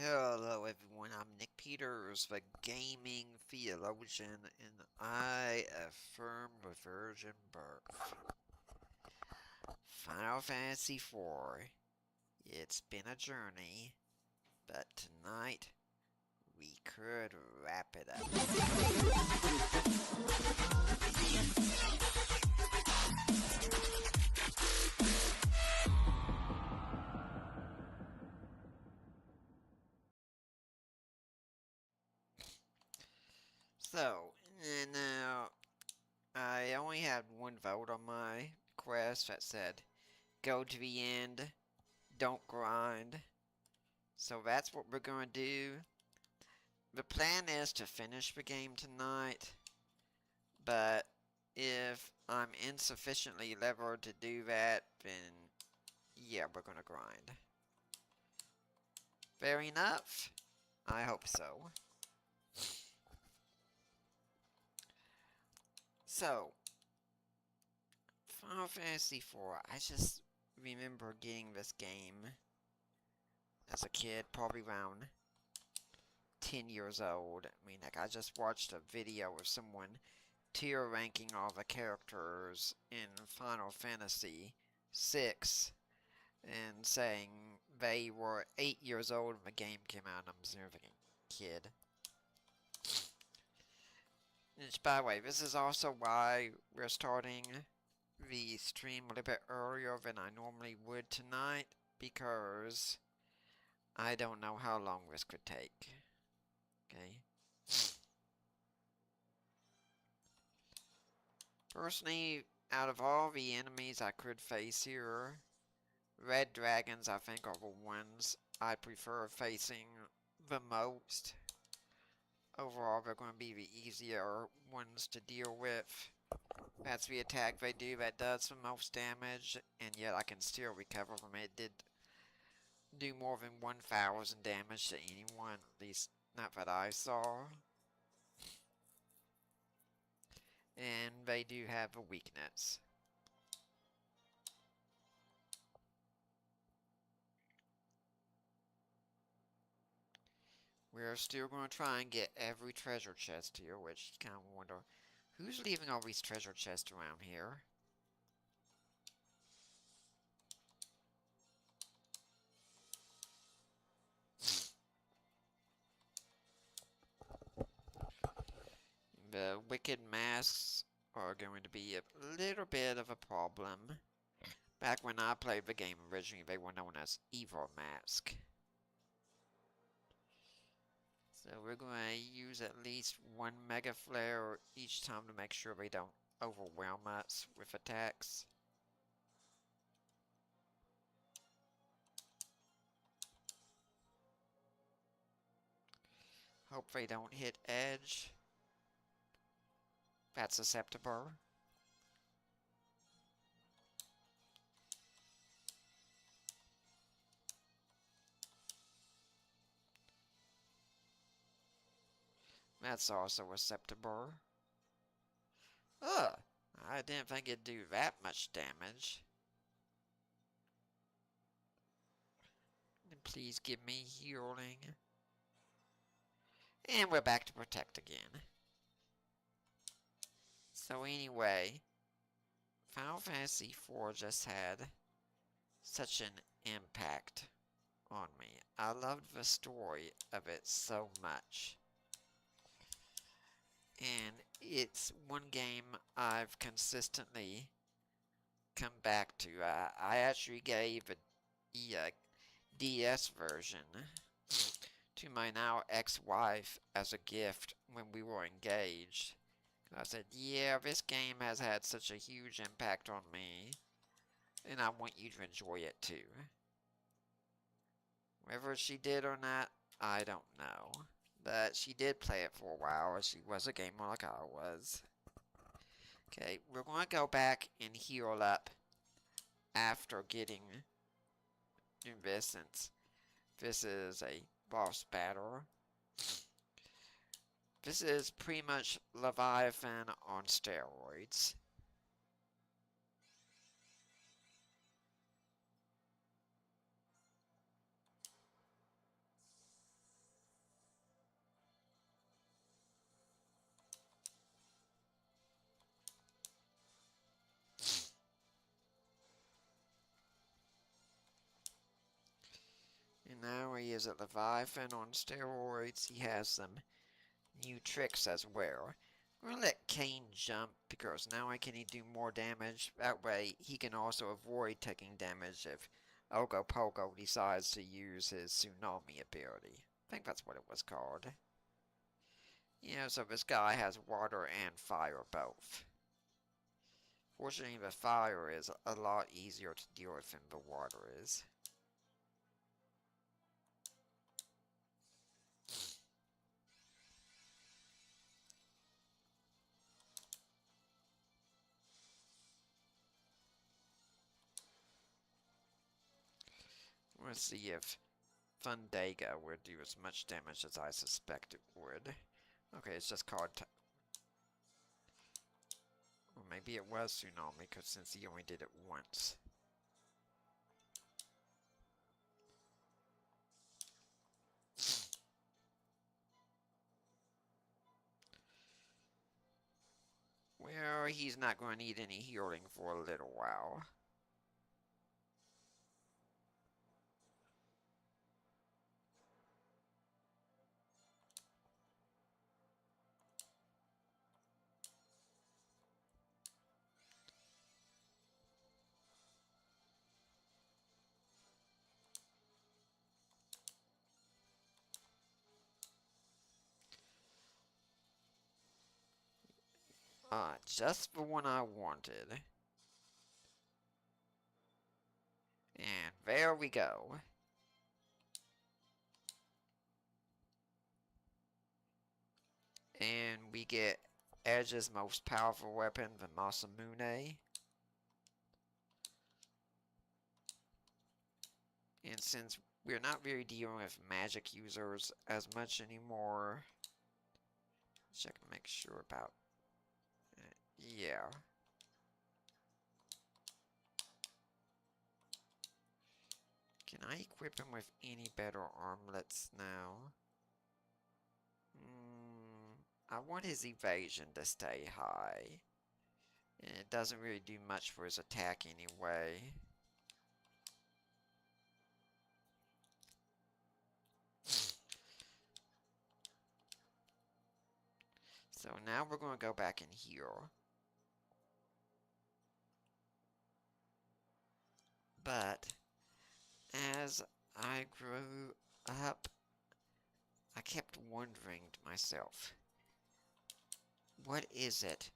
Hello everyone, I'm Nick Peters, the gaming theologian, and I affirm the virgin birth. Final Fantasy IV. It's been a journey, but tonight we could wrap it up. So, now I only had one vote on my quest that said, go to the end, don't grind. So that's what we're going to do. The plan is to finish the game tonight, but if I'm insufficiently leveled to do that, then yeah, we're going to grind. Fair enough? I hope so. So, Final Fantasy IV, I just remember getting this game as a kid, probably around 10 years old. I mean, like, I just watched a video of someone tier ranking all the characters in Final Fantasy VI and saying they were 8 years old when the game came out and I'm observing a kid. And by the way, this is also why we're starting the stream a little bit earlier than I normally would tonight, because I don't know how long this could take. Okay? Personally, out of all the enemies I could face here, red dragons I think are the ones I prefer facing the most. Overall, they're going to be the easier ones to deal with. That's the attack they do that does the most damage, and yet I can still recover from it. It did do more than 1,000 damage to anyone, at least not that I saw. And they do have a weakness. We're still going to try and get every treasure chest here, which you kind of wonder, who's leaving all these treasure chests around here? The wicked masks are going to be a little bit of a problem. Back when I played the game originally, they were known as evil mask. So we're going to use at least one Mega Flare each time to make sure they don't overwhelm us with attacks. Hope they don't hit edge. That's acceptable. That's also acceptable. Ugh, I didn't think it'd do that much damage. And please give me healing. And we're back to protect again. So anyway, Final Fantasy IV just had such an impact on me. I loved the story of it so much. And it's one game I've consistently come back to. I actually gave the DS version to my now ex-wife as a gift when we were engaged. I said, yeah, this game has had such a huge impact on me, and I want you to enjoy it too. Whether she did or not, I don't know. But she did play it for a while. She was a gamer like I was. Okay, we're going to go back and heal up after getting this, since this is a boss battle. This is pretty much Leviathan on steroids. Now he is at Leviathan on steroids. He has some new tricks as well. I'm gonna let Kane jump because now I can do more damage. That way he can also avoid taking damage if Ogopogo decides to use his tsunami ability. I think that's what it was called. Yeah, so this guy has water and fire both. Fortunately, the fire is a lot easier to deal with than the water is. Let's see if Fundega would do as much damage as I suspect it would. Okay, it's just called... Or maybe it was Tsunami, because since he only did it once. Well, he's not going to need any healing for a little while. Just the one I wanted. And there we go. And we get Edge's most powerful weapon, the Masamune. And since we're not really dealing with magic users as much anymore, check to make sure about... yeah. Can I equip him with any better armlets now? I want his evasion to stay high. And it doesn't really do much for his attack anyway. So now we're going to go back and heal. But as I grew up, I kept wondering to myself, what is it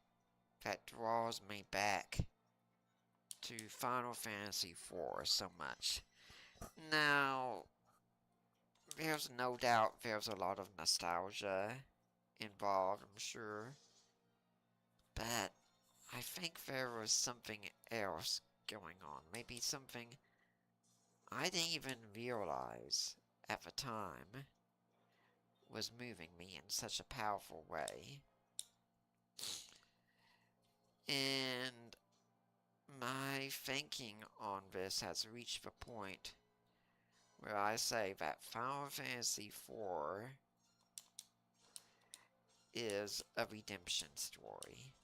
that draws me back to Final Fantasy IV so much? Now, there's no doubt there's a lot of nostalgia involved, I'm sure. But I think there was something else going on. Maybe something I didn't even realize at the time was moving me in such a powerful way. And my thinking on this has reached the point where I say that Final Fantasy IV is a redemption story.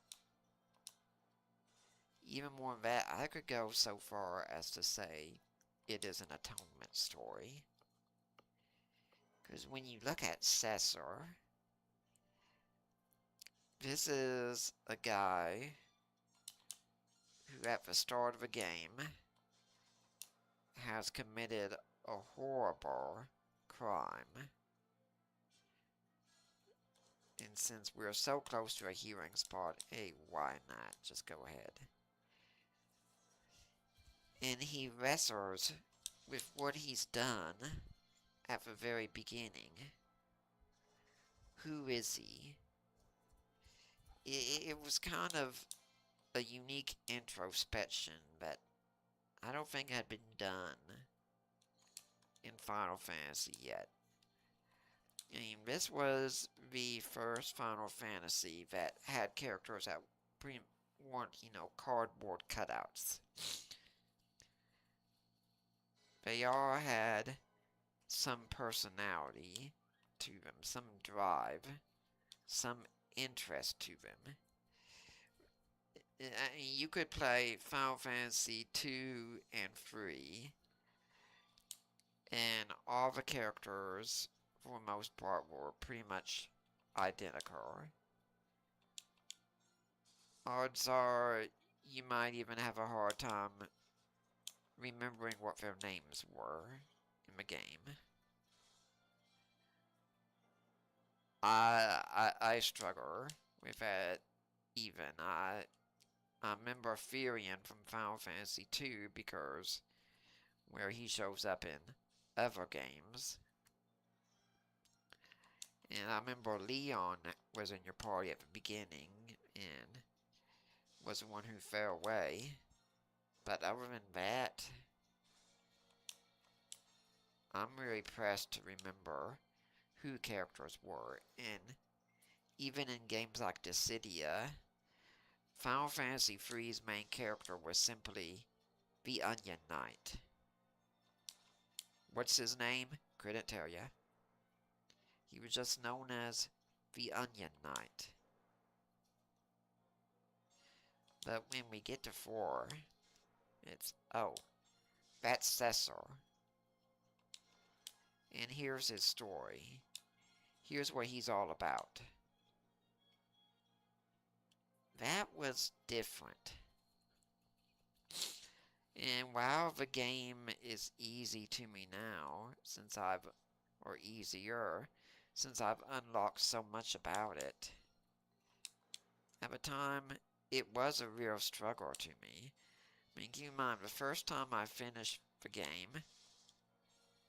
Even more than that, I could go so far as to say it is an atonement story. Because when you look at Cesar, this is a guy who at the start of the game has committed a horrible crime. And since we're so close to a healing spot, hey, why not? Just go ahead. And he wrestles with what he's done at the very beginning. Who is he? It was kind of a unique introspection that I don't think had been done in Final Fantasy yet. I mean, this was the first Final Fantasy that had characters that weren't, cardboard cutouts. They all had some personality to them, some drive, some interest to them. You could play Final Fantasy 2 and 3 And all the characters, for the most part, were pretty much identical. Odds are you might even have a hard time remembering what their names were in the game. I struggle with that even. I remember Furion from Final Fantasy II because where he shows up in other games. And I remember Leon was in your party at the beginning and was the one who fell away. But other than that, I'm really pressed to remember who characters were. And even in games like Dissidia, Final Fantasy III's main character was simply the Onion Knight. What's his name? Couldn't tell ya. He was just known as the Onion Knight. But when we get to 4, it's, oh, that's Cecil. And here's his story. Here's what he's all about. That was different. And while the game is easy to me now, or easier, since I've unlocked so much about it, at the time, it was a real struggle to me. I mean, keep in mind, the first time I finished the game,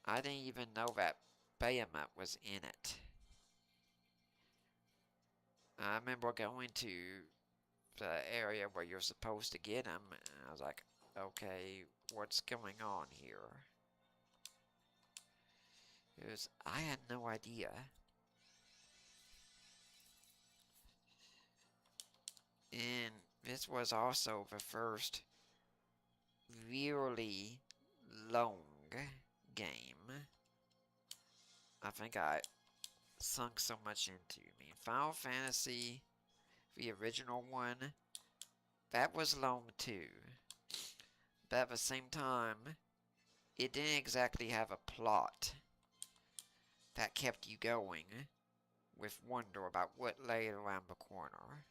I didn't even know that Bahamut was in it. I remember going to the area where you're supposed to get him, and I was like, okay, what's going on here? I had no idea. And this was also the first really long game I think I sunk so much into. I mean, Final Fantasy, the original one, that was long too. But at the same time, it didn't exactly have a plot that kept you going with wonder about what lay around the corner.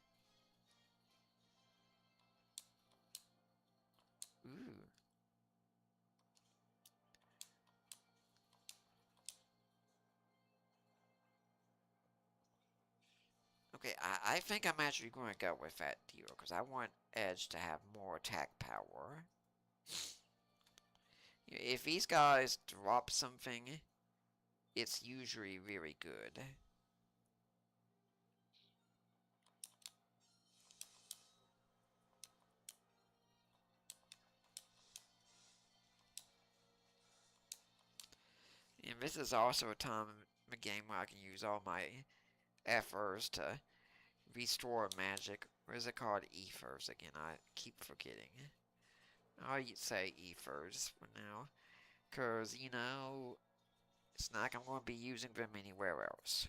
Ooh. Okay, I think I'm actually going to go with that deal, because I want Edge to have more attack power. If these guys drop something, it's usually really good. And this is also a time in the game where I can use all my effers to restore magic. Or is it called ethers again? I keep forgetting. I'll say ethers for now. Because, it's not like I'm going to be using them anywhere else.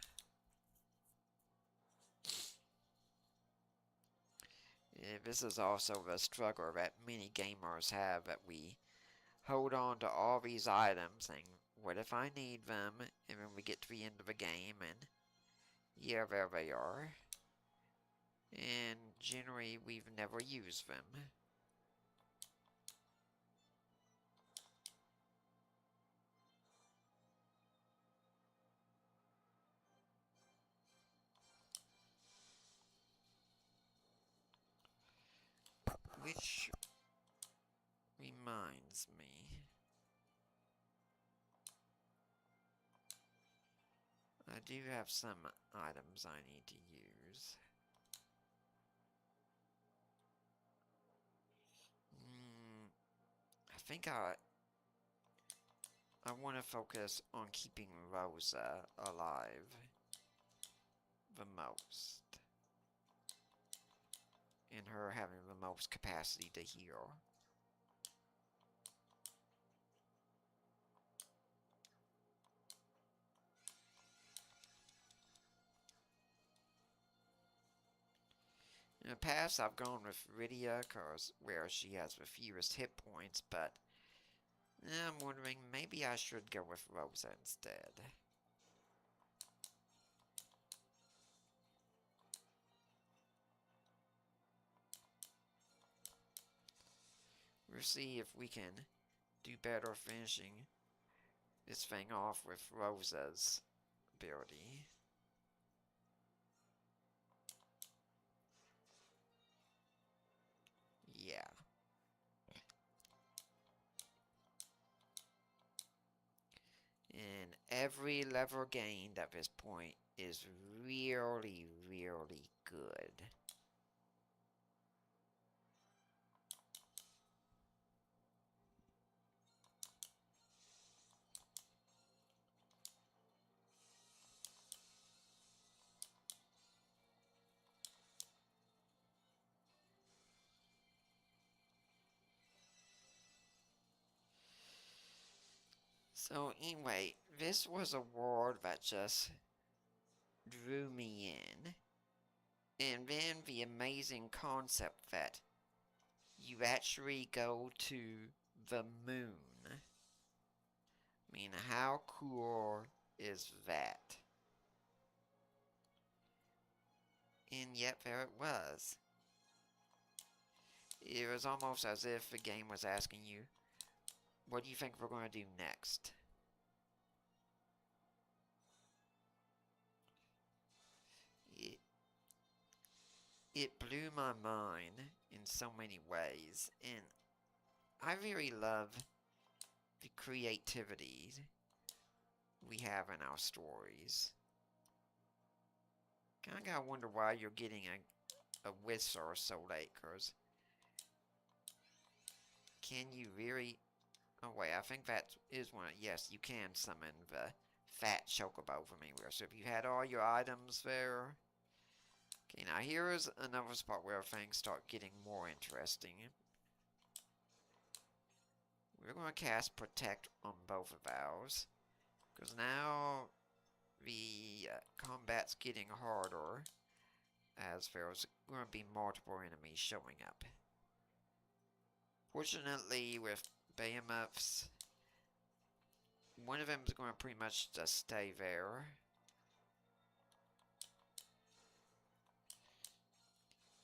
This is also the struggle that many gamers have, that we hold on to all these items and what if I need them? And then we get to the end of the game and yeah, there they are. And generally we've never used them. Which reminds me, I do have some items I need to use. I think I want to focus on keeping Rosa alive the most. And her having the most capacity to heal. In the past, I've gone with Rydia, cause where she has the fewest hit points, but I'm wondering maybe I should go with Rosa instead. We'll see if we can do better finishing this thing off with Rosa's ability. Yeah. And every level gained at this point is really, really good. So anyway, this was a world that just drew me in. And then the amazing concept that you actually go to the moon. I mean, how cool is that? And yet there it was. It was almost as if the game was asking you, what do you think we're going to do next? It, it blew my mind in so many ways, and I really love the creativity we have in our stories. Kinda gotta wonder why you're getting a whistle so late, cause can you really... Oh wait, I think that is one. Yes, you can summon the fat chocobo from anywhere. So if you had all your items there... Okay, now here is another spot where things start getting more interesting. We're going to cast Protect on both of ours. Because now the combat's getting harder, as there's going to be multiple enemies showing up. Fortunately, with behemoths, one of them is going to pretty much just stay there.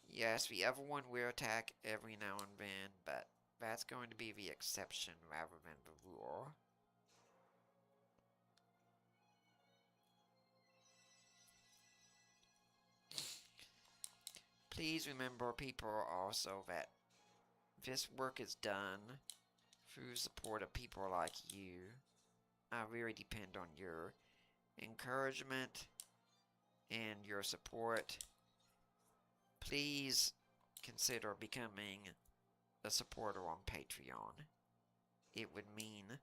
Yes, the other one will attack every now and then, but that's going to be the exception rather than the rule. Please remember, people, also that this work is done through support of people like you. I really depend on your encouragement and your support. Please consider becoming a supporter on Patreon. It would mean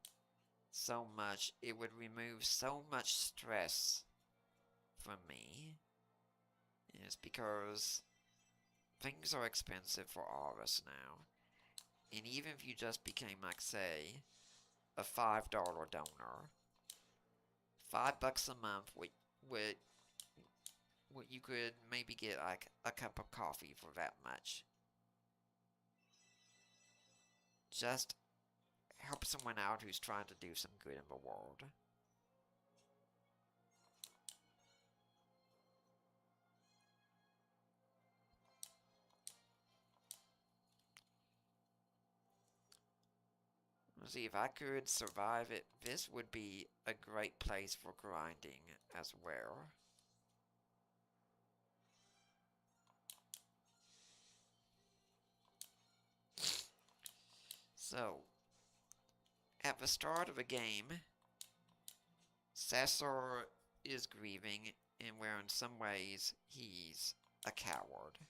so much. It would remove so much stress from me. And it's because things are expensive for all of us now. And even if you just became, like, say, a $5 donor, $5 a month would you could maybe get like a cup of coffee for that much. Just help someone out who's trying to do some good in the world. Let's see, if I could survive it, this would be a great place for grinding as well. So, at the start of the game, Cesar is grieving, and where in some ways he's a coward.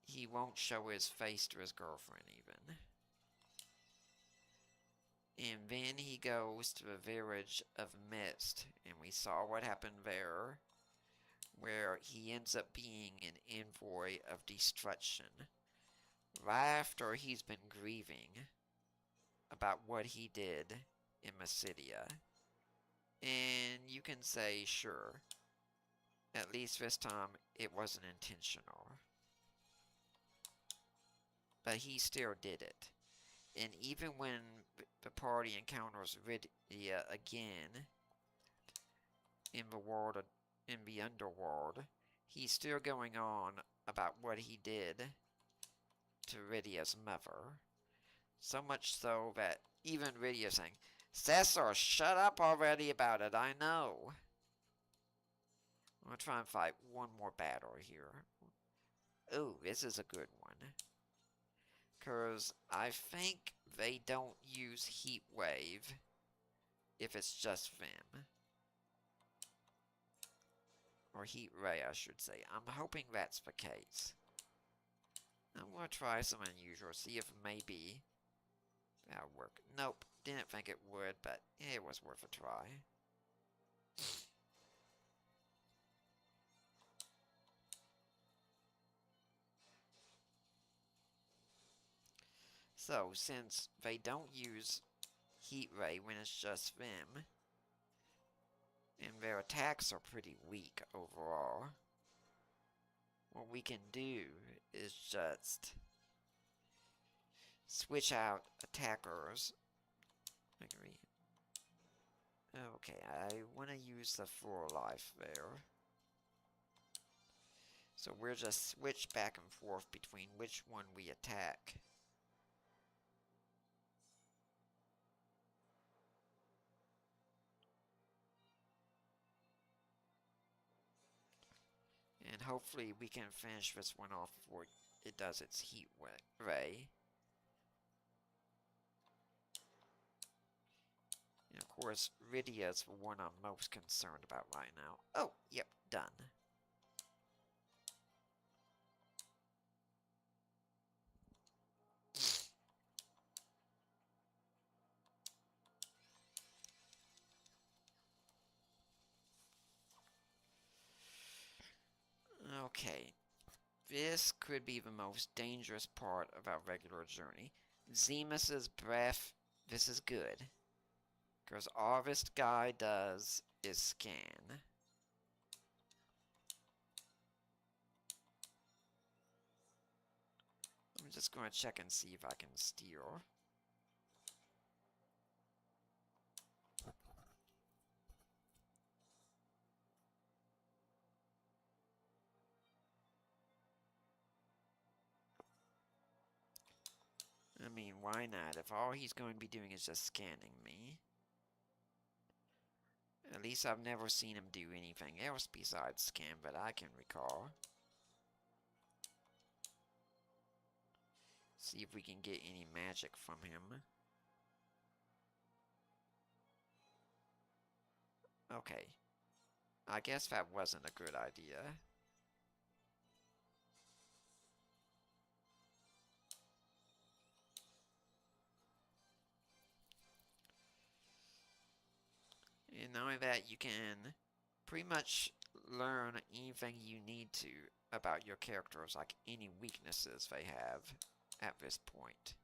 He won't show his face to his girlfriend even. And then he goes to the village of Mist, and we saw what happened there, where he ends up being an envoy of destruction. Right after he's been grieving about what he did in Mysidia. And you can say, sure, at least this time it wasn't intentional. But he still did it. And even when the party encounters Rydia again in the world, in the underworld, he's still going on about what he did to Rydia's mother. So much so that even Rydia saying, Cesar, shut up already about it, I know. I'm gonna try and fight one more battle here. Ooh, this is a good one. Because I think they don't use Heat Wave if it's just them. Or Heat Ray, I should say. I'm hoping that's the case. I'm gonna try some unusual, see if maybe that'll work. Nope, didn't think it would, but it was worth a try. So, since they don't use Heat Ray when it's just them, and their attacks are pretty weak overall, what we can do is just switch out attackers. Okay, I want to use the full life there. So we'll just switch back and forth between which one we attack. And hopefully we can finish this one off before it does its heat ray. And of course, Rydia's the one I'm most concerned about right now. Oh, yep, done. Okay, this could be the most dangerous part of our regular journey. Zemus's breath, this is good. Because all this guy does is scan. I'm just going to check and see if I can steal. I mean, why not? If all he's going to be doing is just scanning me. At least I've never seen him do anything else besides scan that I can recall. See if we can get any magic from him. Okay. I guess that wasn't a good idea. And knowing that, you can pretty much learn anything you need to about your characters, like any weaknesses they have at this point.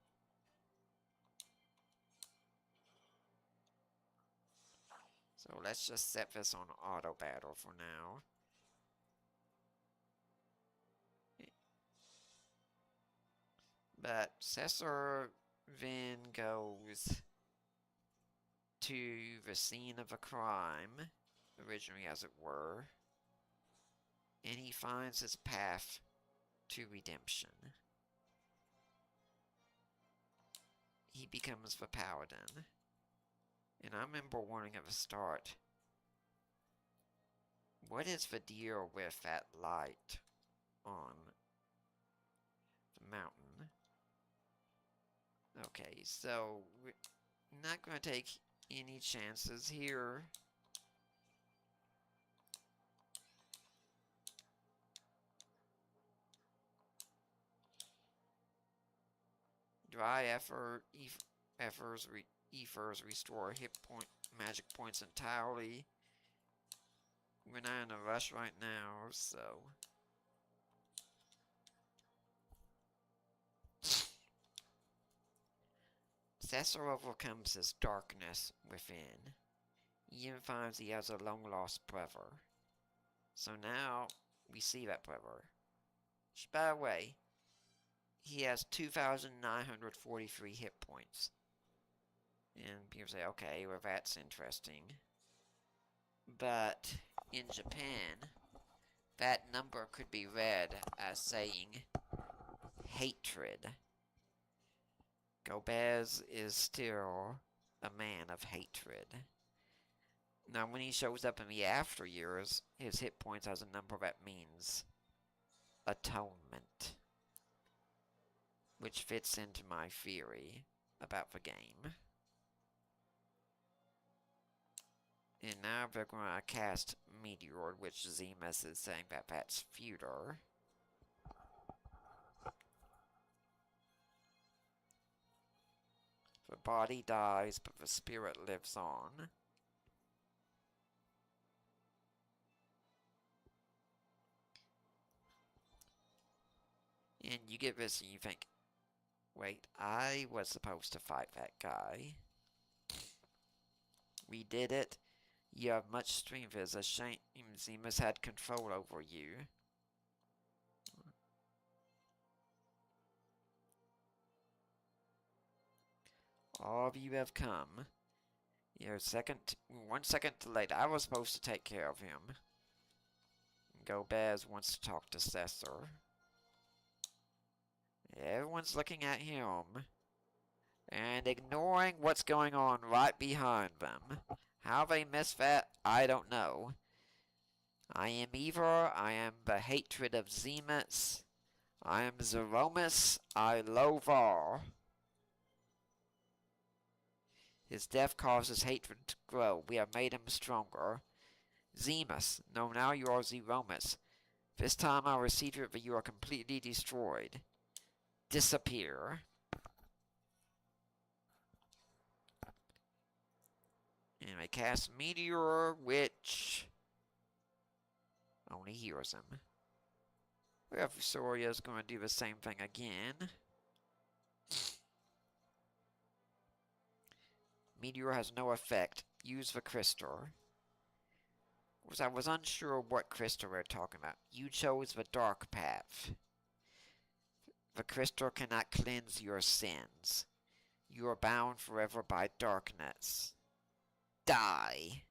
So let's just set this on auto battle for now. But Cesar then goes to the scene of a crime, originally as it were, and he finds his path to redemption. He becomes the paladin. And I remember warning at the start, what is the deal with that light on the mountain? Okay, so we're not going to take any chances here. Dry Ethers restore hit point magic points entirely. We're not in a rush right now, so Cesar overcomes his darkness within. He even finds he has a long-lost brother. So now we see that brother. Which, by the way, he has 2,943 hit points. And people say, okay, well, that's interesting. But in Japan, that number could be read as saying hatred. Gomez is still a man of hatred. Now, when he shows up in the after years, his hit points has a number that means atonement, which fits into my theory about the game. And now they're going to cast Meteor, which Zemus is saying that that's future. The body dies, but the spirit lives on. And you get this and you think, wait, I was supposed to fight that guy. We did it. You have much strength. It's a shame Zemus had control over you. All of you have come. You're 1 second late. I was supposed to take care of him. Gomez wants to talk to Cesar. Everyone's looking at him and ignoring what's going on right behind them. How they missed that, I don't know. I am Evil. I am the hatred of Zemus. I am Zeromus. I loathe all. His death causes hatred to grow. We have made him stronger. Zemus. No, now you are Zeromus. This time I will see to it that you are completely destroyed. Disappear. And I cast Meteor, which only heals him. Soria is going to do the same thing again. Meteor has no effect. Use the crystal. I was unsure what crystal we were talking about. You chose the dark path. The crystal cannot cleanse your sins. You are bound forever by darkness. Die.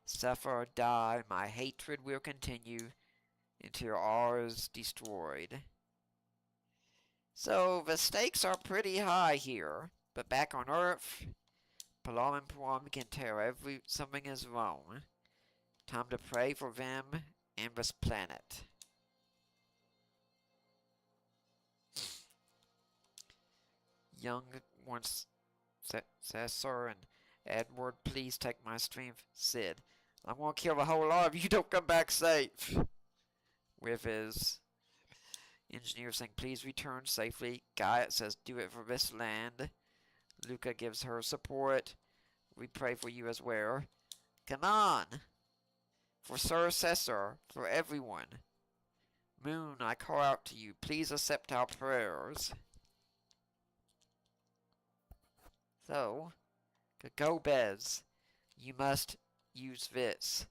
Suffer or die, my hatred will continue until all is destroyed. So the stakes are pretty high here, but back on Earth, Palom and Palom can tell something is wrong. Time to pray for them and this planet. Young wants Cesar and Edward, please take my strength. Sid, I'm gonna kill the whole lot of you, don't come back safe. With his engineer saying, please return safely. Gaiet says, do it for this land. Luca gives her support. We pray for you as well. Come on! For Sir Cesar, for everyone. Moon, I call out to you. Please accept our prayers. So, Gomez, you must use this.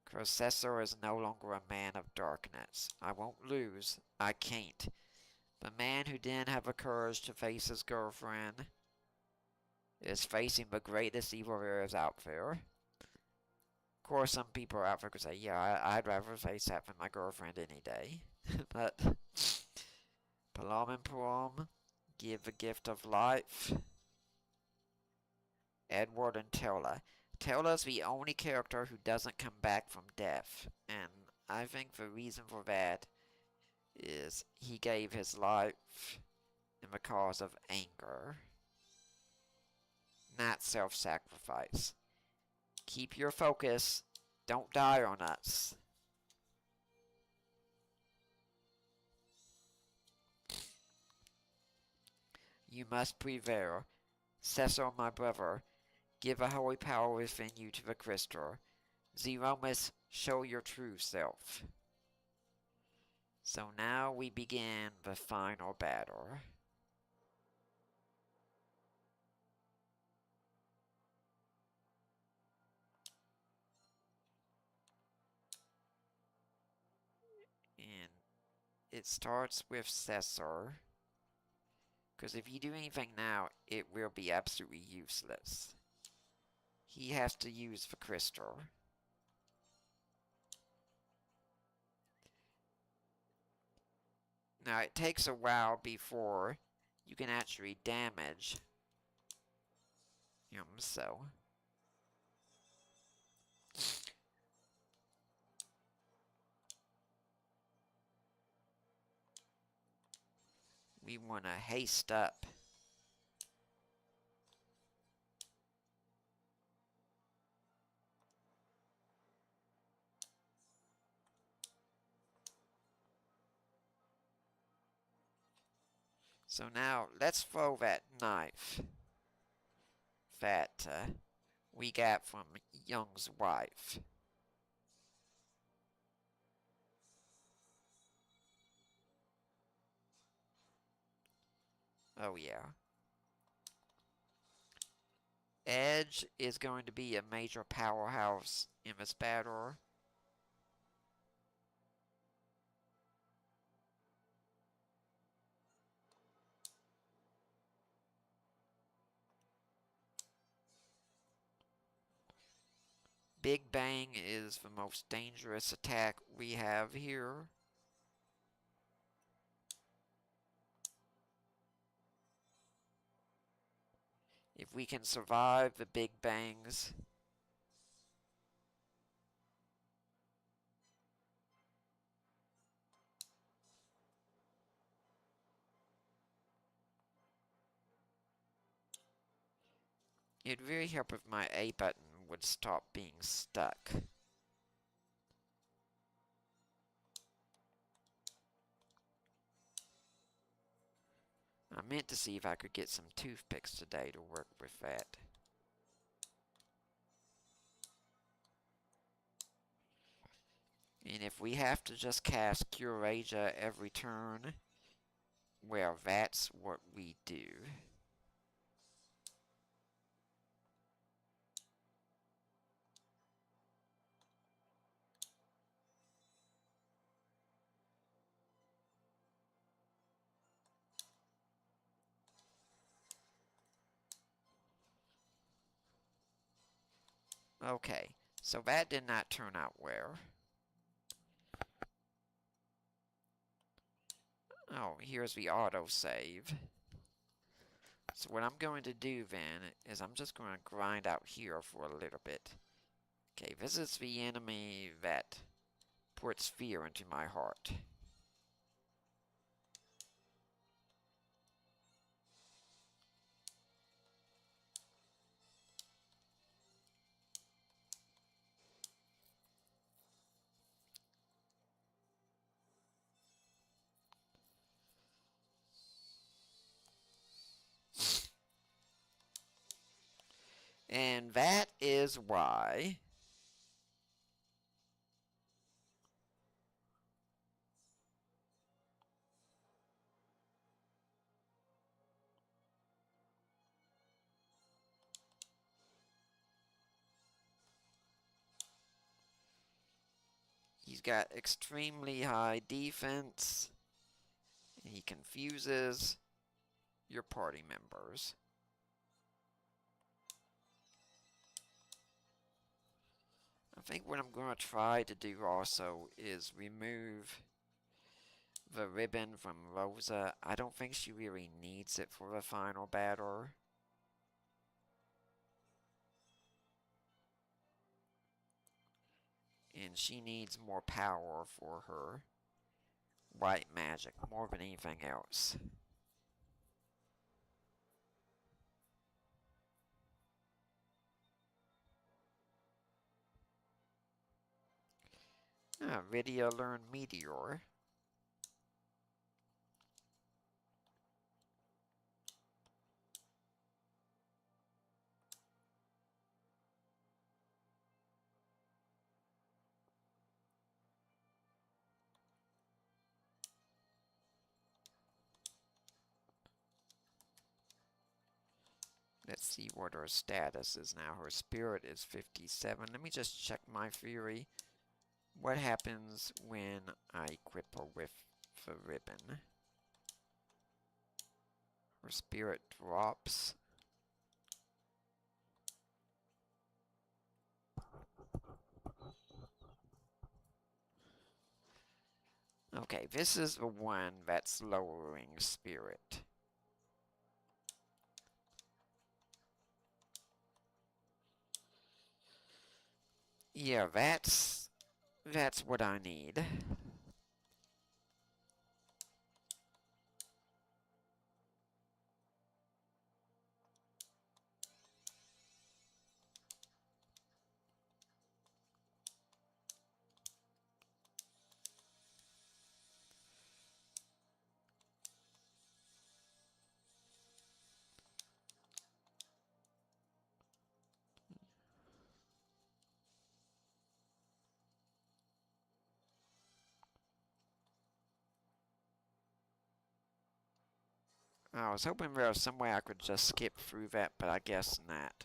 Because Cesar is no longer a man of darkness. I won't lose. I can't. The man who didn't have the courage to face his girlfriend is facing the greatest evil there is out there. Of course, some people out there could say, yeah, I'd rather face that than my girlfriend any day. But Palom and Palom give the gift of life. Edward and Tella. Tella's the only character who doesn't come back from death. And I think the reason for that is he gave his life in the cause of anger, not self-sacrifice. Keep your focus. Don't die on us. You must prevail. Cesar, my brother, give a holy power within you to the crystal. Zeromus, show your true self. So now we begin the final battle. it starts with Cesar. Because if you do anything now, it will be absolutely useless. He has to use the crystal. Now, it takes a while before you can actually damage him, so... we want to haste up. So now, let's throw that knife that we got from Young's wife. Oh yeah. Edge is going to be a major powerhouse in this battle. Big Bang is the most dangerous attack we have here. If we can survive the Big Bangs, it'd really help if my A button would stop being stuck. I meant to see if I could get some toothpicks today to work with that. And if we have to just cast Curasia every turn, well, that's what we do. Okay, so that did not turn out well. Oh, here's the autosave. So what I'm going to do then is I'm just going to grind out here for a little bit. Okay, this is the enemy that puts fear into my heart. And that is why he's got extremely high defense, and he confuses your party members. I think what I'm going to try to do also is remove the ribbon from Rosa. I don't think she really needs it for the final battle. And she needs more power for her white magic, more than anything else. Video learn Meteor. Let's see what her status is now. Her spirit is 57. Let me just check my theory. What happens when I equip her with the ribbon. Her spirit drops. Okay, this is the one that's lowering spirit. Yeah, that's what I need. I was hoping there was some way I could just skip through that, but I guess not.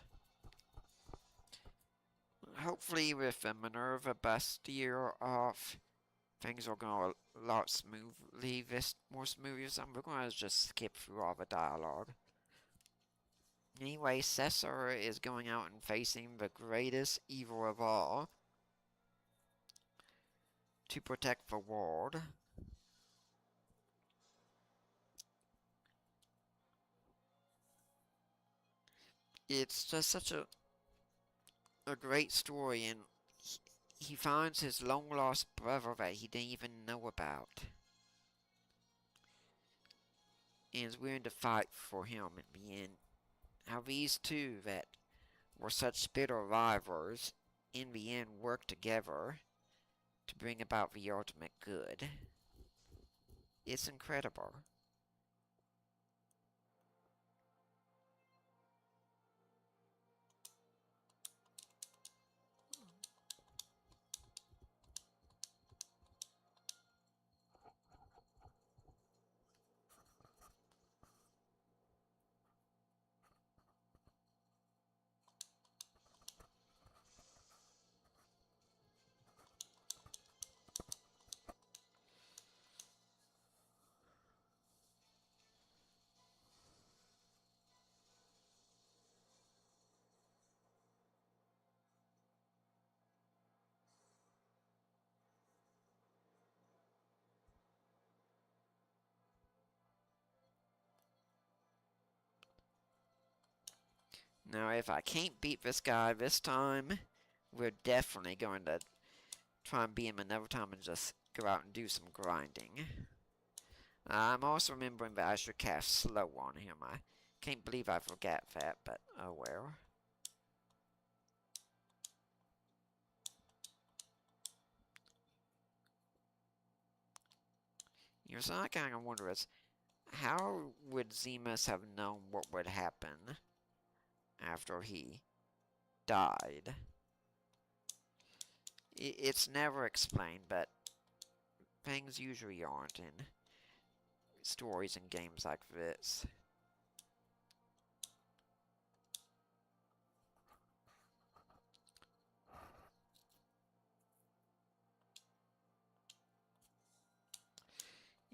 Hopefully with the Minerva bustier off, things will go a lot smoothly, more smoothly or something. We're going to just skip through all the dialogue. Anyway, Cesar is going out and facing the greatest evil of all to protect the world. It's just such a great story, and he finds his long-lost brother that he didn't even know about, and is willing to fight for him in the end. How these two that were such bitter rivals, in the end work together to bring about the ultimate good. It's incredible. Now, if I can't beat this guy this time, we're definitely going to try and beat him another time and just go out and do some grinding. I'm also remembering that I should cast slow on him. I can't believe I forgot that, but oh well. You know, something I kind of wonder is, how would Zemus have known what would happen after he died? It's never explained, but things usually aren't in stories and games like this.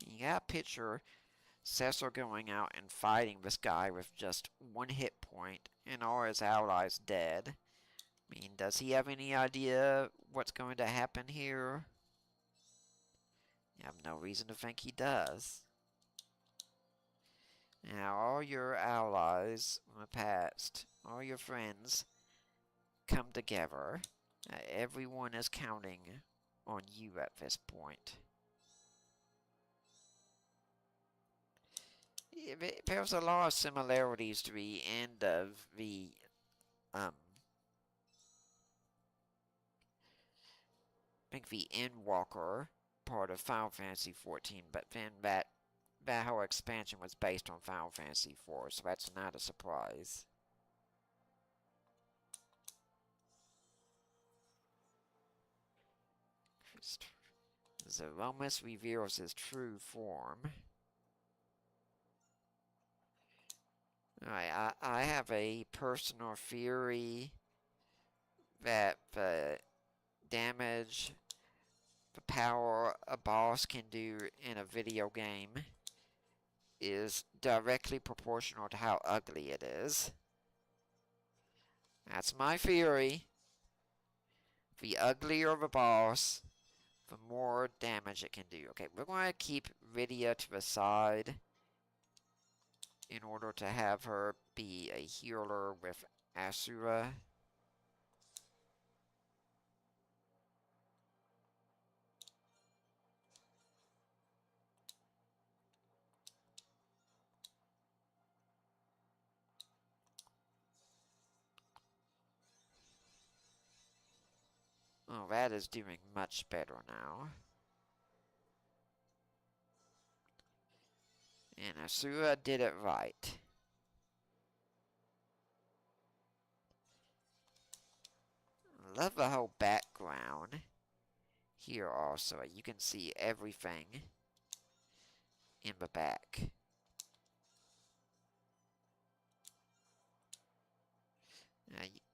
You got a picture Cecil going out and fighting this guy with just one hit point and all his allies dead. I mean, does he have any idea what's going to happen here? You have no reason to think he does. Now, all your allies in the past, all your friends, come together. Everyone is counting on you at this point. There's a lot of similarities to the end of the I think the Endwalker part of Final Fantasy XIV, but then that whole expansion was based on Final Fantasy IV, so that's not a surprise. Zeromus reveals his true form. Alright, I have a personal theory that the damage the power a boss can do in a video game is directly proportional to how ugly it is. That's my theory. The uglier the boss, the more damage it can do. Okay, we're going to keep Rydia to the side in order to have her be a healer with Asura. Oh, that is doing much better now. And Asura did it right. Love the whole background here also. You can see everything in the back.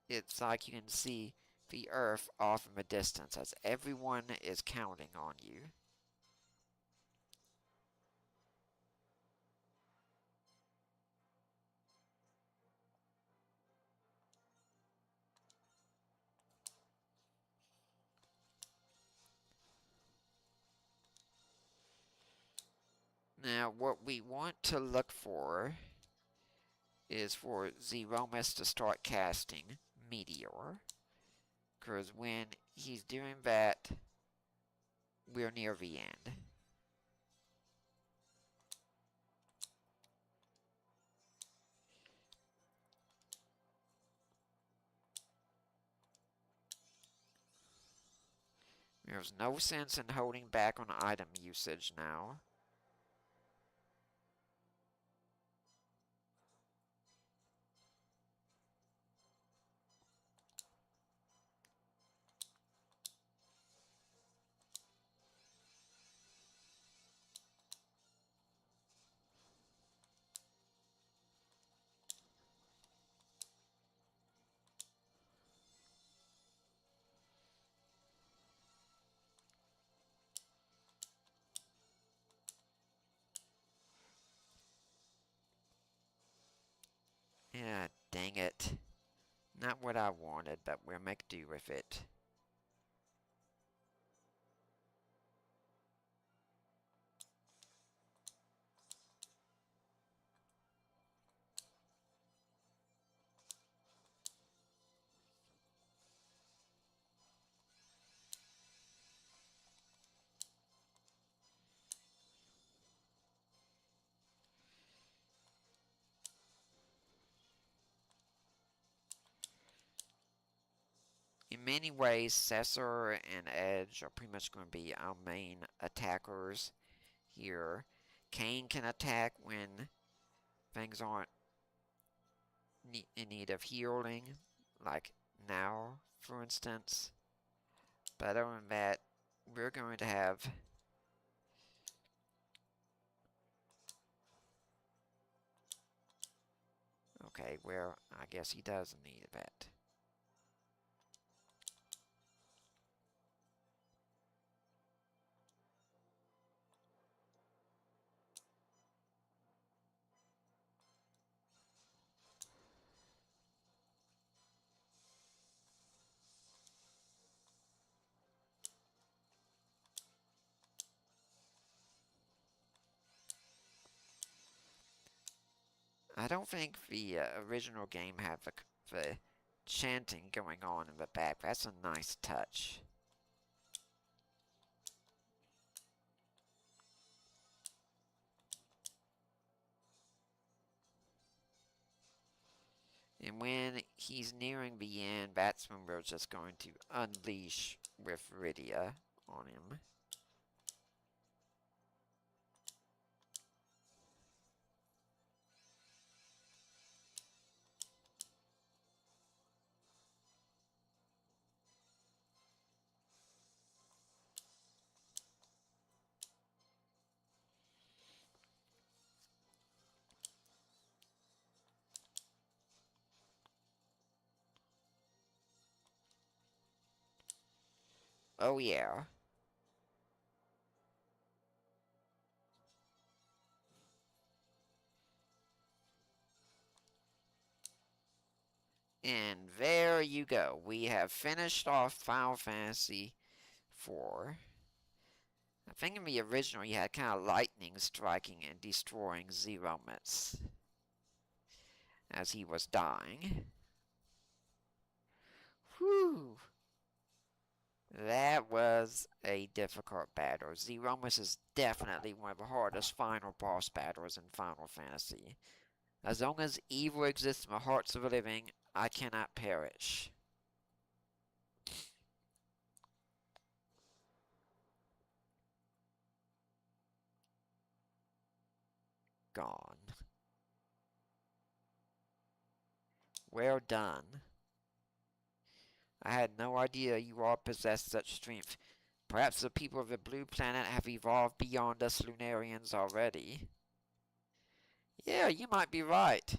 It's like you can see the earth off in the distance as everyone is counting on you. Now, what we want to look for is for Zeromus to start casting Meteor. Because when he's doing that, we're near the end. There's no sense in holding back on item usage now. Yeah, dang it. Not what I wanted, but we'll make do with it. In many ways, Cesar and Edge are pretty much going to be our main attackers here. Kane can attack when things aren't in need of healing, like now, for instance. But other than that, we're going to have... Okay, well, I guess he does need that. I don't think the original game had the chanting going on in the back. That's a nice touch. And when he's nearing the end, that's when we're just going to unleash with Rydia on him. Oh yeah. And there you go. We have finished off Final Fantasy IV. I think in the original you had kind of lightning striking and destroying Zeromus as he was dying. Whew. That was a difficult battle. Zeromus is definitely one of the hardest final boss battles in Final Fantasy. As long as evil exists in the hearts of the living, I cannot perish. Gone. Well done. I had no idea you all possessed such strength. Perhaps the people of the blue planet have evolved beyond us Lunarians already. Yeah, you might be right.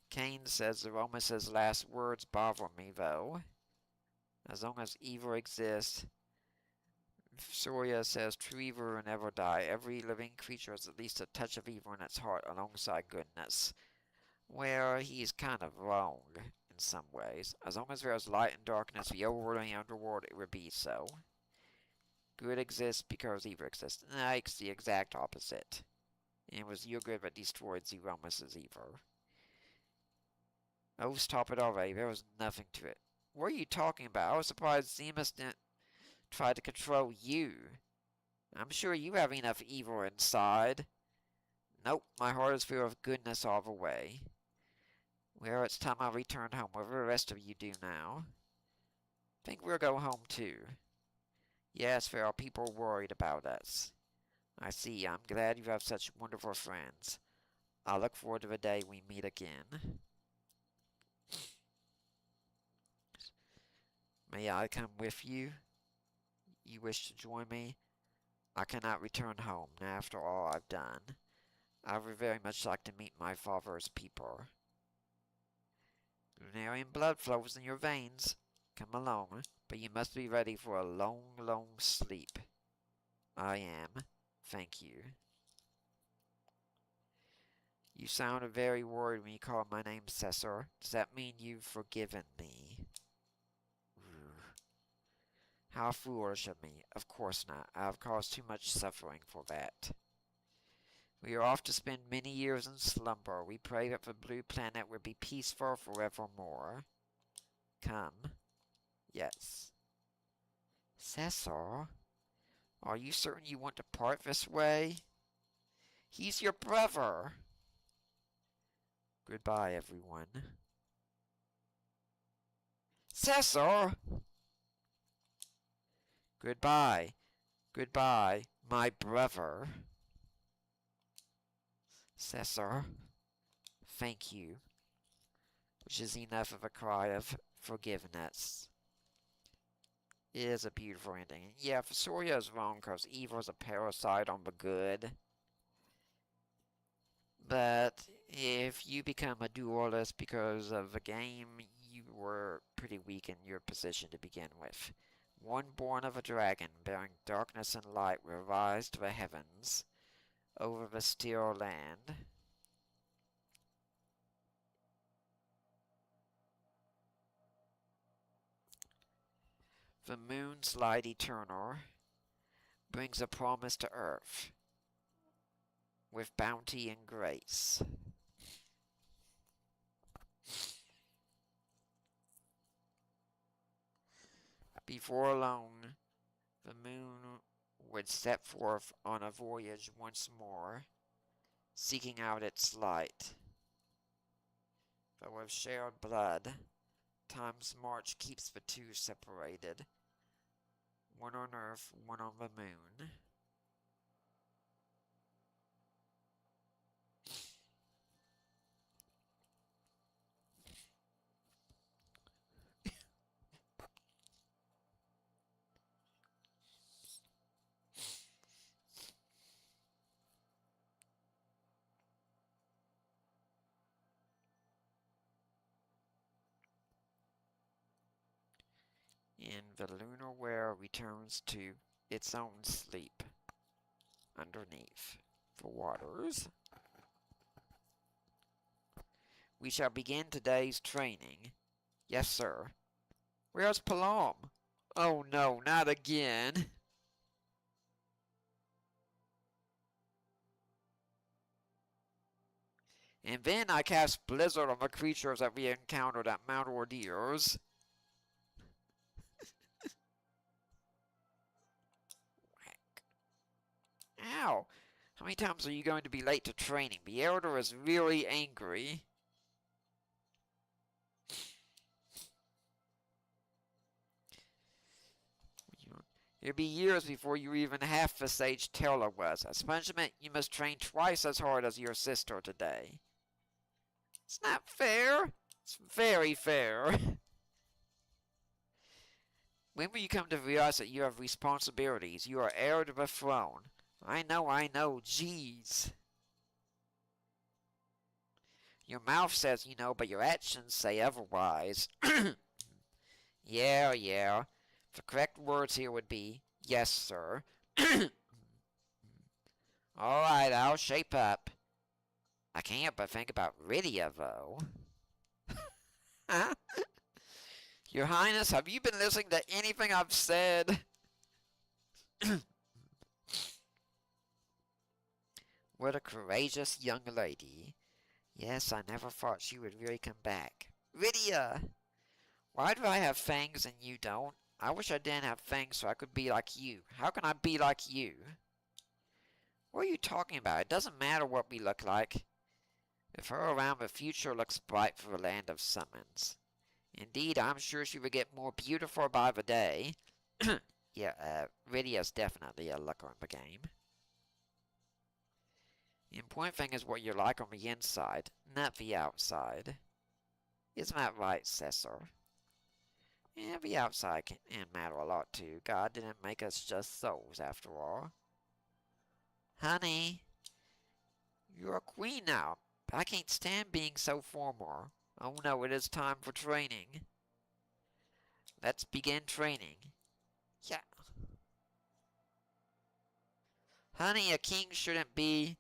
Kane says Zeromus' last words bother me, though. As long as evil exists, Soria says true evil will never die. Every living creature has at least a touch of evil in its heart alongside goodness. Well, he's kind of wrong in some ways. As long as there is light and darkness, the overworld and the underworld, it would be so. Good exists because evil exists. No, it's the exact opposite. And it was your good that destroyed Zeromus' evil. Oh, stop it already. There was nothing to it. What are you talking about? I was surprised Zemus didn't try to control you. I'm sure you have enough evil inside. Nope, my heart is filled with goodness all the way. Well, it's time I return home. Whatever the rest of you do now. Think we'll go home too. Yes, there are people worried about us. I see. I'm glad you have such wonderful friends. I look forward to the day we meet again. May I come with you? You wish to join me? I cannot return home after all I've done. I would very much like to meet my father's people. Lunarian blood flows in your veins. Come along, but you must be ready for a long, long sleep. I am. Thank you. You sounded very worried when you called my name, Cesar. Does that mean you've forgiven me? How foolish of me. Of course not. I have caused too much suffering for that. We are off to spend many years in slumber. We pray that the blue planet will be peaceful forevermore. Come. Yes. Cesar? Are you certain you want to part this way? He's your brother. Goodbye, everyone. Cesar! Goodbye. Goodbye, my brother. Cesar, thank you. Which is enough of a cry of forgiveness. It is a beautiful ending. Yeah, Soria is wrong because evil is a parasite on the good. But if you become a duelist because of the game, you were pretty weak in your position to begin with. One born of a dragon, bearing darkness and light, will rise to the heavens over the still land. The moon's light eternal brings a promise to earth with bounty and grace. Before long, the moon would set forth on a voyage once more, seeking out its light. But with shared blood, time's march keeps the two separated, one on Earth, one on the moon. And the lunar world returns to its own sleep underneath the waters. We shall begin today's training. Yes, sir. Where's Palom? Oh no, not again. And then I cast Blizzard on the creatures that we encountered at Mount Ordeers. Ow! How many times are you going to be late to training? The Elder is really angry. It'll be years before you're even half the sage Taylor was. As punishment, you must train twice as hard as your sister today. It's not fair. It's very fair. When will you come to realize that you have responsibilities? You are heir to the throne. I know, jeez. Your mouth says you know, but your actions say otherwise. Yeah. The correct words here would be, yes, sir. Alright, I'll shape up. I can't but think about Rydia, though. Huh? Your Highness, have you been listening to anything I've said? What a courageous young lady. Yes, I never thought she would really come back. Rydia! Why do I have fangs and you don't? I wish I didn't have fangs so I could be like you. How can I be like you? What are you talking about? It doesn't matter what we look like. With her around, the future looks bright for the land of summons. Indeed, I'm sure she will get more beautiful by the day. Yeah, Rydia's definitely a looker in the game. The important thing is what you're like on the inside, not the outside. Isn't that right, Cesar? Yeah, the outside can matter a lot too. God didn't make us just souls after all. Honey, you're a queen now. I can't stand being so formal. Oh no, it is time for training. Let's begin training. Yeah. Honey, a king shouldn't be,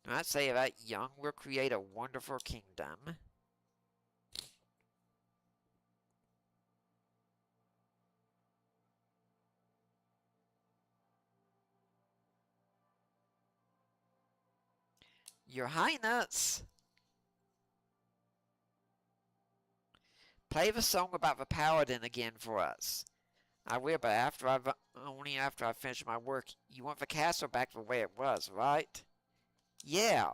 do not say that young, will create a wonderful kingdom. Your Highness! Play the song about the paladin again for us. I will, but only after I finish my work. You want the castle back the way it was, right? Yeah,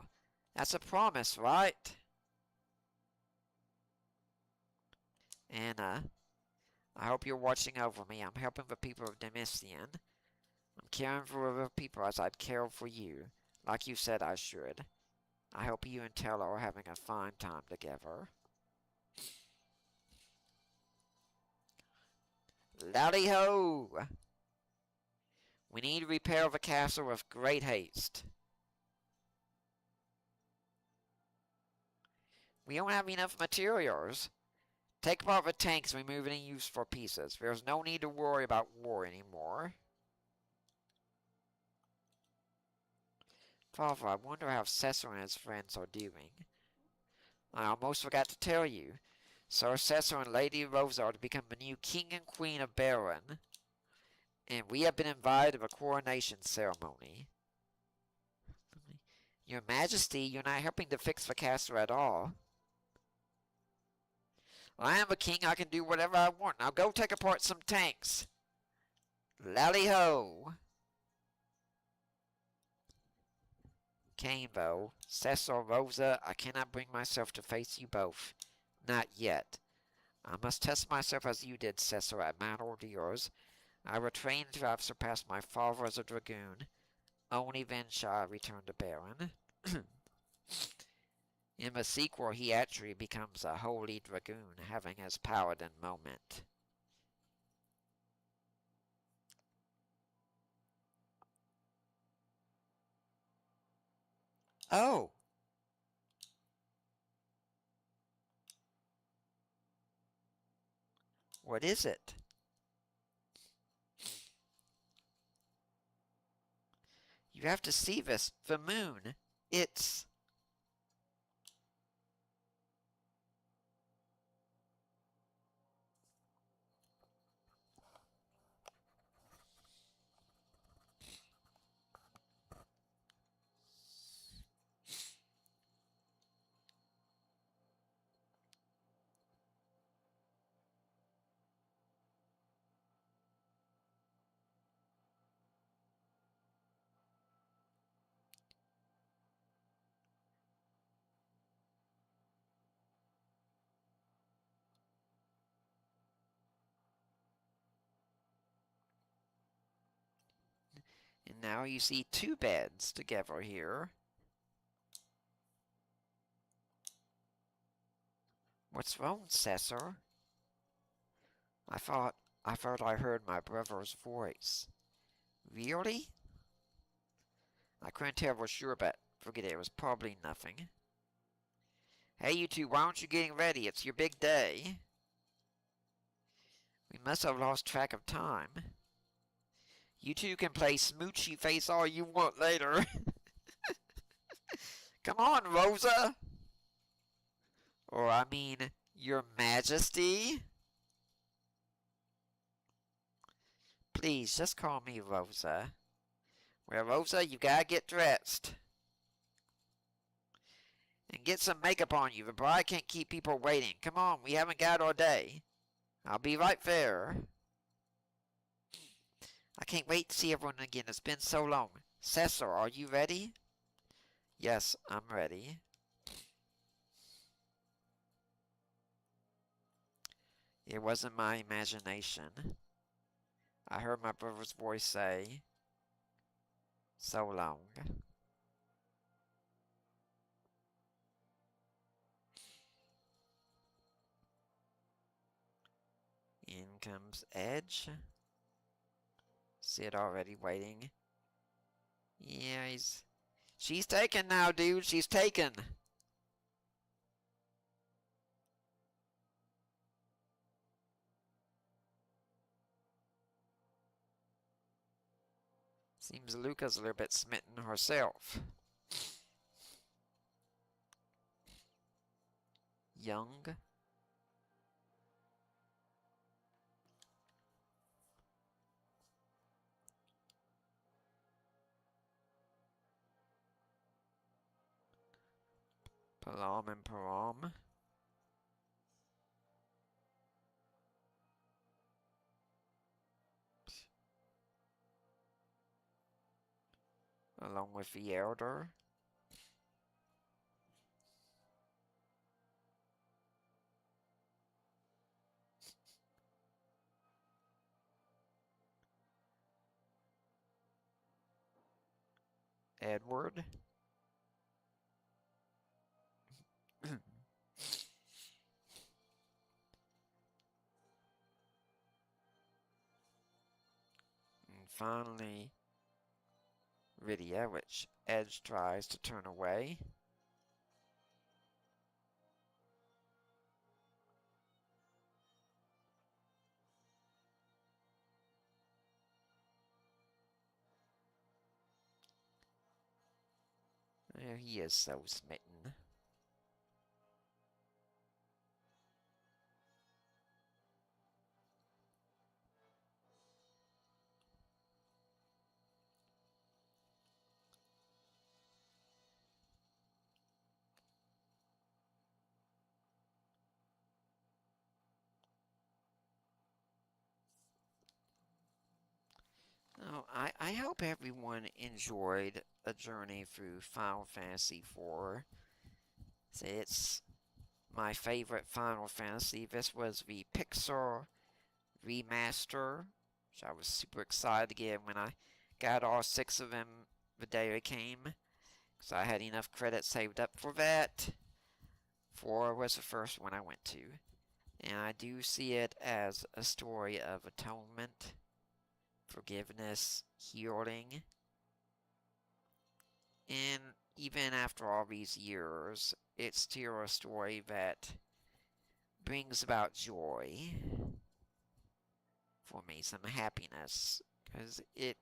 that's a promise, right? Anna, I hope you're watching over me. I'm helping the people of Demisian. I'm caring for the people as I'd care for you, like you said I should. I hope you and Taylor are having a fine time together. Loudy ho! We need to repair the castle with great haste. We don't have enough materials. Take apart the tanks and remove any useful pieces. There's no need to worry about war anymore. Father, I wonder how Cesar and his friends are doing. I almost forgot to tell you. Sir Cesar and Lady Rosa are to become the new King and Queen of Baron, and we have been invited to a coronation ceremony. Your Majesty, you're not helping to fix the castle at all. I am a king, I can do whatever I want. Now go take apart some tanks. Lally-ho! Kane, though. Cecil, Rosa, I cannot bring myself to face you both. Not yet. I must test myself as you did, Cecil, at Mount Ordeers. I will train until I have surpassed my father as a dragoon. Only then shall I return to Baron. In the sequel, he actually becomes a holy dragoon, having his paladin moment. Oh! What is it? You have to see this. The moon. It's... you see two beds together here. What's wrong, Cesar? I thought I heard my brother's voice. Really? I couldn't tell for sure, but forget it. It was probably nothing. Hey, you two, why aren't you getting ready? It's your big day. We must have lost track of time. You two can play smoochy face all you want later. Come on, Rosa. Or, I mean, Your Majesty. Please, just call me Rosa. Well, Rosa, you gotta get dressed. And get some makeup on you. The bride can't keep people waiting. Come on, we haven't got all day. I'll be right there. I can't wait to see everyone again. It's been so long. Cesar, are you ready? Yes, I'm ready. It wasn't my imagination. I heard my brother's voice say, so long. In comes Edge. Sid already waiting. Yeah, she's taken now, dude. She's taken. Seems Luca's a little bit smitten herself. Young. Palam and Param. Along with the Elder. Edward. And finally, Rydia, which Edge tries to turn away. He is so smitten. Oh, I hope everyone enjoyed a journey through Final Fantasy IV. It's my favorite Final Fantasy. This was the Pixar remaster, which I was super excited to get when I got all 6 of them the day they came, because I had enough credits saved up for that. 4 was the first one I went to, and I do see it as a story of atonement, forgiveness, healing, and even after all these years, it's still a story that brings about joy for me, some happiness, because it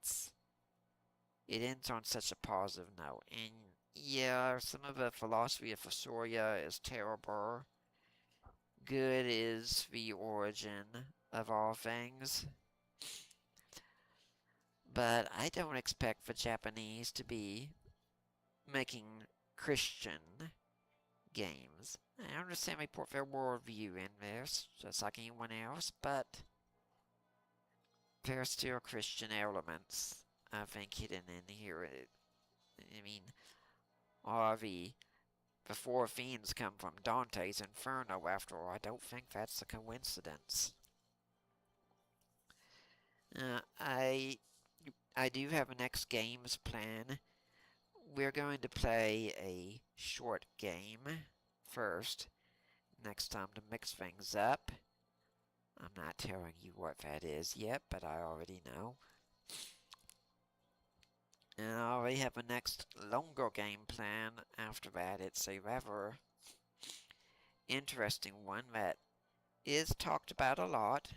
ends on such a positive note. And yeah, some of the philosophy of Fosoria is terrible. Good is the origin of all things. But I don't expect the Japanese to be making Christian games. I understand they put their worldview in this, just like anyone else, but there are still Christian elements, I think, hidden in here. I mean, all the four fiends come from Dante's Inferno, after all. I don't think that's a coincidence. I I do have a next games plan. We're going to play a short game first. Next time to mix things up. I'm not telling you what that is yet, but I already know. And I already have a next longer game plan after that. It's a rather interesting one that is talked about a lot,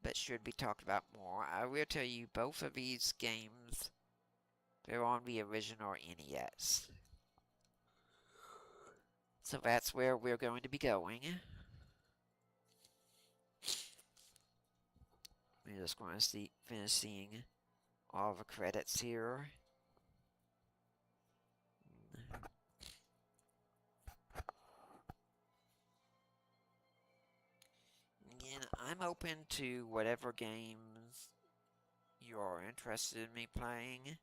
but should be talked about more. I will tell you both of these games, they're on the original NES. So that's where we're going to be going. We're just going to finish seeing all the credits here. Again, I'm open to whatever games you're interested in me playing,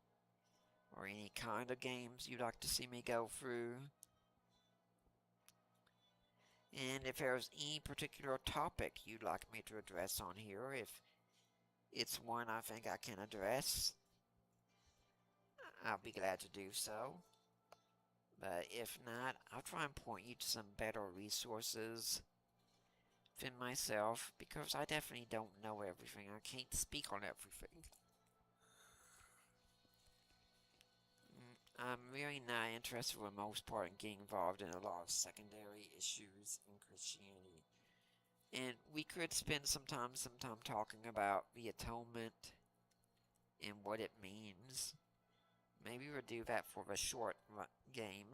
or any kind of games you'd like to see me go through. And if there's any particular topic you'd like me to address on here, if it's one I think I can address, I'll be glad to do so. But if not, I'll try and point you to some better resources than myself, because I definitely don't know everything. I can't speak on everything. I'm really not interested for the most part in getting involved in a lot of secondary issues in Christianity. And we could spend some time talking about the atonement and what it means. Maybe we'll do that for the short game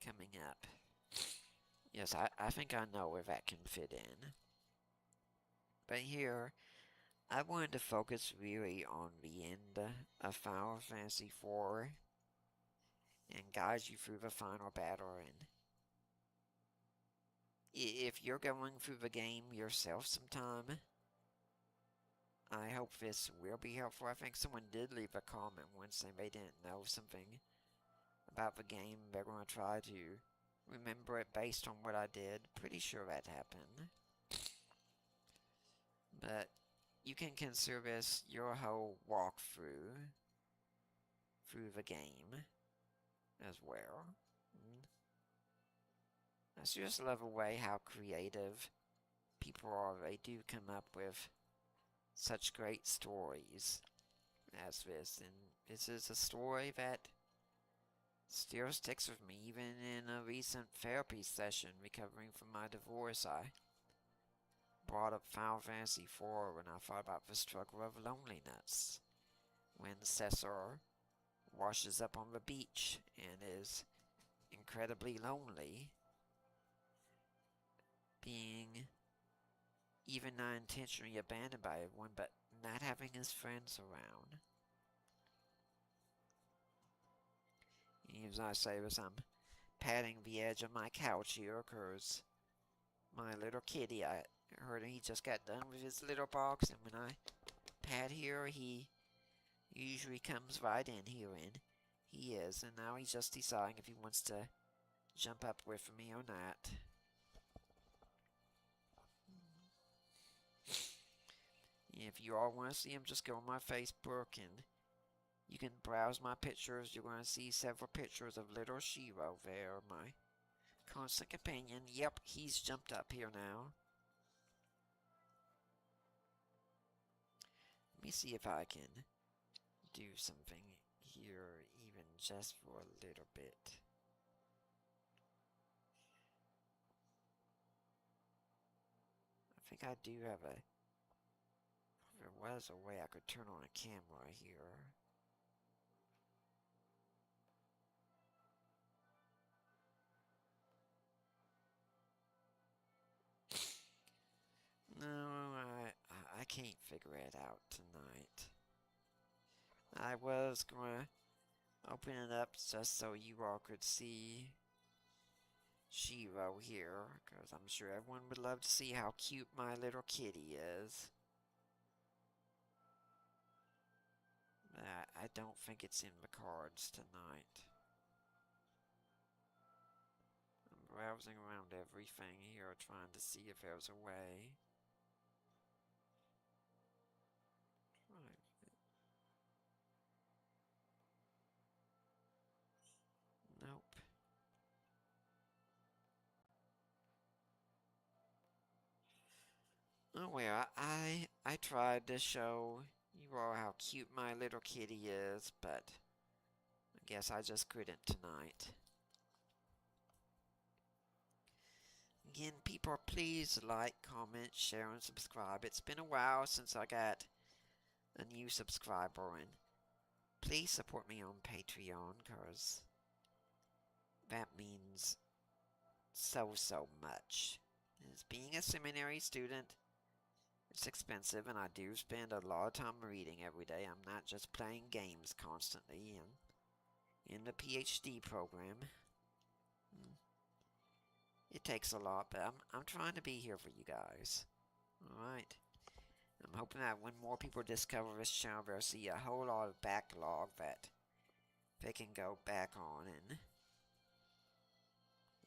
coming up. Yes, I think I know where that can fit in. But here, I wanted to focus really on the end of Final Fantasy IV and guide you through the final battle. And if you're going through the game yourself sometime, I hope this will be helpful. I think someone did leave a comment once saying they didn't know something about the game. They're going to try to remember it based on what I did. Pretty sure that happened. But you can consider this your whole walkthrough through the game as well. I just love the way how creative people are. They do come up with such great stories as this. And this is a story that still sticks with me. Even in a recent therapy session recovering from my divorce, I brought up Final Fantasy IV when I thought about the struggle of loneliness. When Cesar washes up on the beach and is incredibly lonely, being even not intentionally abandoned by everyone, but not having his friends around. As I say, as I'm patting the edge of my couch here, because my little kitty, I heard he just got done with his litter box, and when I pat here, he usually comes right in here, and he is, and now he's just deciding if he wants to jump up with me or not. If you all want to see him, just go on my Facebook and you can browse my pictures. You're going to see several pictures of little Shiro there, my constant companion. Yep, he's jumped up here now. Let me see if I can do something here, even just for a little bit. I think I do have a... There was a way I could turn on a camera here. No, I can't figure it out tonight. I was gonna open it up just so you all could see Shiro here, because I'm sure everyone would love to see how cute my little kitty is. I don't think it's in the cards tonight. I'm browsing around everything here, trying to see if there's a way. Oh well, I tried to show you all how cute my little kitty is, but I guess I just couldn't tonight. Again, people, please like, comment, share, and subscribe. It's been a while since I got a new subscriber, and please support me on Patreon, because that means so much. As being a seminary student, it's expensive, and I do spend a lot of time reading every day. I'm not just playing games constantly. I'm in the PhD program. It takes a lot, but I'm trying to be here for you guys. Alright. I'm hoping that when more people discover this channel, they'll see a whole lot of backlog that they can go back on and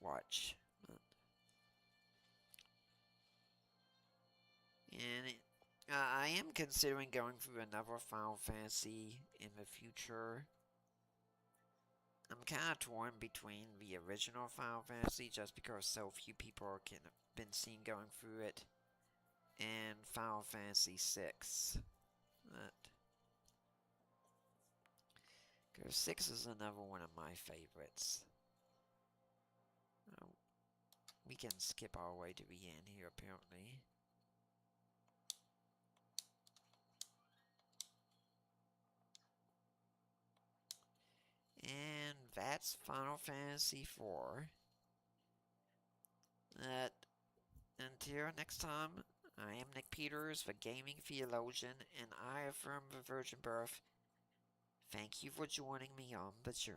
watch. And I am considering going through another Final Fantasy in the future. I'm kind of torn between the original Final Fantasy just because so few people have been seen going through it, and Final Fantasy VI. Because 6 is another one of my favorites. Oh, we can skip our way to the end here, apparently. And that's Final Fantasy IV. Until next time, I am Nick Peters, the gaming theologian, and I affirm the virgin birth. Thank you for joining me on the journey.